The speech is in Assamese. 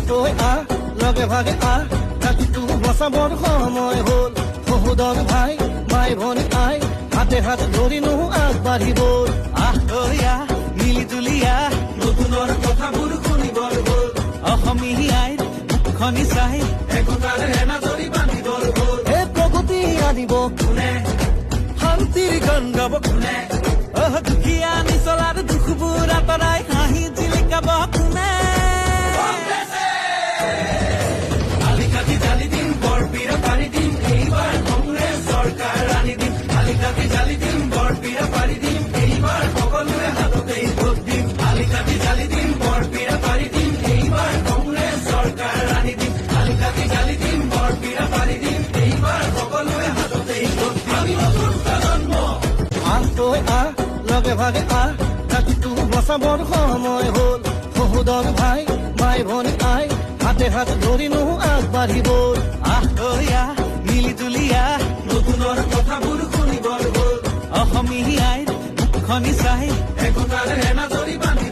তই লগে ভাগে ৰাতিটো বচাবৰ সময় হ'ল সহোদৰ ভাই মাই ভনী আই হাতে হাত ধৰিনো আগবাঢ়িব তই মিলি জুলি নতুনৰ কথাবোৰ শুনিবৰ হ'ল অসমীয়াই মুখনি চাই একতাৰে এনাজৰি বান্ধিবৰ হ'ল এই প্ৰগতি আনিব কোনে শান্তিৰ গান গাব কোনে দুখীয়া নিচলাৰ দুখবোৰ আঁতৰাই হাঁহি জিলিকাব কোনে আলিকাটি জালি দিম বৰপীৰা পাৰি দিম এইবাৰ কংগ্ৰেছ চৰকাৰ আনি দিম আলিকাটি জালি দিম বৰপীৰা পাৰি দিম এইবাৰ সকলোৰে হাততেই ভোট দিম আলিকাটি জালি দিম বৰপীৰা পাৰি দিম এইবাৰ কংগ্ৰেছ চৰকাৰ আনি দিম আলিকাটি জালি দিম বৰপীৰা পাৰি দিম এইবাৰ সকলোৰে হাততেই ভোট দিম আমি নতুন প্ৰজন্ম তই লগে ভাগে ৰাতিটো বচাবৰ সময় হ'ল সহোদৰ ভাই মাই ভনী আই হাতে হাত ধৰিনো আগবাঢ়িব তই মিলি জুলি নতুনৰ কথাবোৰ শুনিবৰ হ'ল অসমীয়াই মুখনি চাই একতাৰে এনাজৰি বান্ধি